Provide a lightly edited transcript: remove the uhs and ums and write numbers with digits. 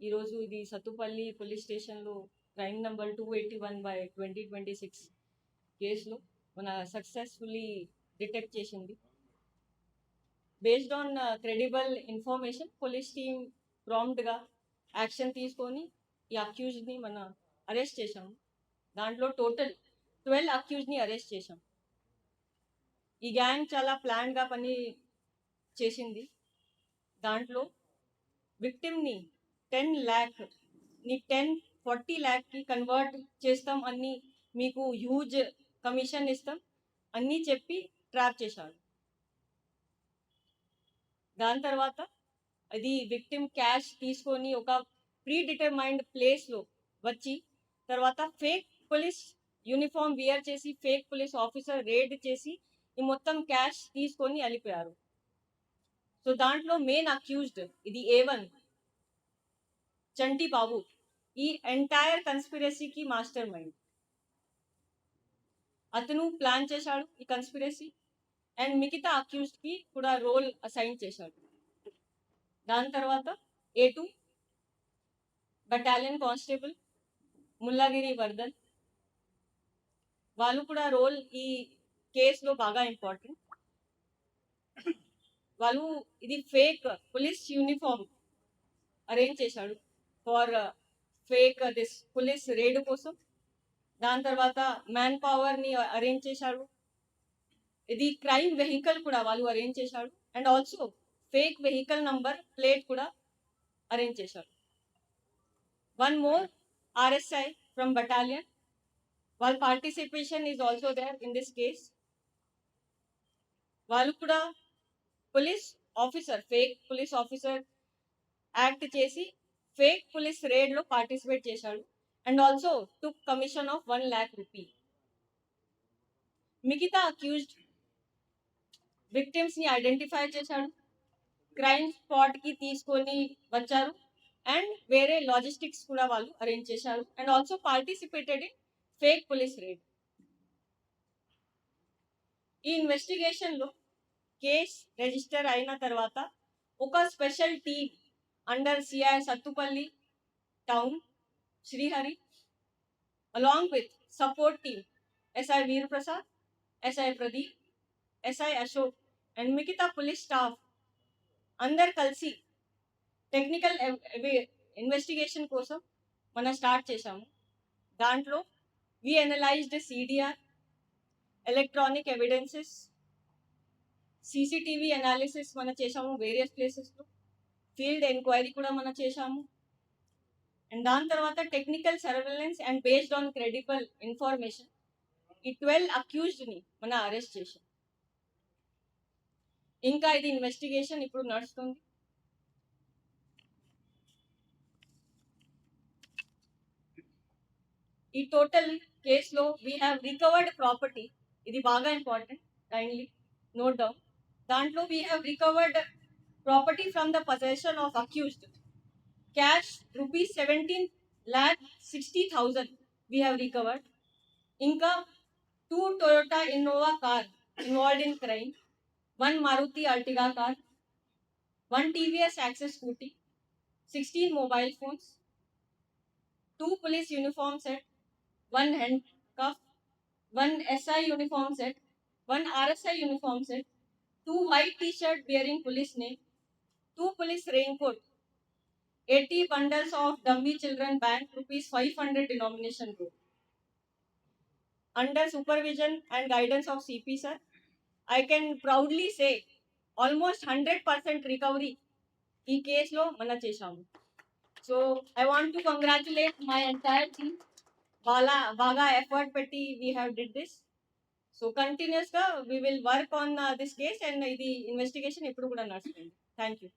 ఈరోజు ఇది సత్తుపల్లి పోలీస్ స్టేషన్లో క్రైమ్ నంబర్ 281/2026 కేసులో మన సక్సెస్ఫుల్లీ డిటెక్ట్ చేసింది. Based on credible information police team ప్రాంప్ట్గా యాక్షన్ తీసుకొని ఈ అక్యూజ్ని మన అరెస్ట్ చేశాము. దాంట్లో టోటల్ 12 అక్యూజ్ని అరెస్ట్ చేశాం. ఈ గ్యాంగ్ చాలా ప్లాన్గా పని చేసింది. దాంట్లో విక్టిమ్ని 10 lakh ని 40 lakh కన్వర్ట్ చేస్తాం అన్ని, మీకు హ్యూజ్ కమిషన్ ఇస్తాం అన్నీ చెప్పి ట్రాప్ చేశాడు. దాని తర్వాత అది విక్టిమ్ క్యాష్ తీసుకొని ఒక ప్రీ డిటర్మైన్డ్ ప్లేస్లో వచ్చి తర్వాత ఫేక్ పోలీస్ యూనిఫామ్ వియర్ చేసి ఫేక్ పోలీస్ ఆఫీసర్ రేడ్ చేసి ఈ మొత్తం క్యాష్ తీసుకొని వెళ్ళిపోయారు. సో దాంట్లో మెయిన్ అక్యూజ్డ్ ఇది A1 చంటి బాబు, ఈ ఎంటైర్ కన్స్పిరసీకి మాస్టర్ మైండ్. అతను ప్లాన్ చేశాడు ఈ కన్స్పిరసీ అండ్ మిగతా అక్యూజ్డ్కి కూడా రోల్ అసైన్ చేశాడు. దాని తర్వాత A2 బటాలియన్ కానిస్టేబుల్ ముల్లాగిరి వర్ధన్, వాళ్ళు కూడా రోల్ ఈ కేసులో బాగా ఇంపార్టెంట్. వాళ్ళు ఇది ఫేక్ పోలీస్ యూనిఫామ్ అరేంజ్ చేశాడు for fake this police raid కోసం. దాని తర్వాత మ్యాన్ పవర్ని అరేంజ్ చేశాడు. ఇది క్రైమ్ వెహికల్ కూడా వాళ్ళు అరేంజ్ చేశాడు and also fake vehicle number plate కూడా అరేంజ్ చేశాడు. One more RSI from battalion, వాళ్ళ participation is also there in this case. వాళ్ళు కూడా police officer fake police officer act చేసి ఫేక్ పోలీస్ రేడ్లో పార్టిసిపేట్ చేశాడు and also took commission of 1 lakh rupee. మిగతా accused విక్టిమ్స్ని ఐడెంటిఫై చేశాడు, క్రైమ్ స్పాట్కి తీసుకొని వచ్చారు అండ్ వేరే లాజిస్టిక్స్ కూడా వాళ్ళు అరేంజ్ చేశారు and also participated in fake police raid. ఈ ఇన్వెస్టిగేషన్లో కేస్ రిజిస్టర్ అయిన తర్వాత ఒక special team under CI Sathupalli town Srihari along with support team SI Veeraprasad, SI Pradeep, SI Ashok and మిగతా పోలీస్ స్టాఫ్ అందరు కలిసి టెక్నికల్ ఇన్వెస్టిగేషన్ కోసం మనం స్టార్ట్ చేశాము. దాంట్లో we analysed CDR, electronic evidences, CCTV analysis మనం చేశాము వేరియస్ ప్లేసెస్లో, ఫీల్డ్ ఎంక్వైరీ కూడా మనం చేశాము అండ్ దాని తర్వాత technical surveillance and based on credible information ఈ 12 అక్యూజ్డ్ని మనం అరెస్ట్ చేశాం. ఇంకా ఇది ఇన్వెస్టిగేషన్ ఇప్పుడు నడుస్తుంది. ఈ టోటల్ కేసులో వీ హ్యావ్ రికవర్డ్ ప్రాపర్టీ, ఇది బాగా ఇంపార్టెంట్, కైండ్లీ నోట్ డౌన్. దాంట్లో we have recovered property from the possession of accused. Cash rupees 17,60,000 we have recovered. ఇంకా 2 Toyota Innova car involved in crime, 1 Maruti Ertiga car, 1 TVS Access scooty, 16 mobile phones, 2 police uniform set, 1 handcuff, 1 SI uniform set, 1 RSI uniform set, 2 white t-shirt bearing police name, 2 police raincoat, 80 bundles of dummy children bank ₹500 denomination note. Under supervision and guidance of CP sir, I can proudly say almost 100% recovery ఈ కేసులో మనం చేశాము. So I want to congratulate my entire team. బాగా effort పెట్టి we have did this. So కంటిన్యూస్గా we will work on this case and ఇది investigation ఎప్పుడు కూడా నడుస్తుంది. Thank you.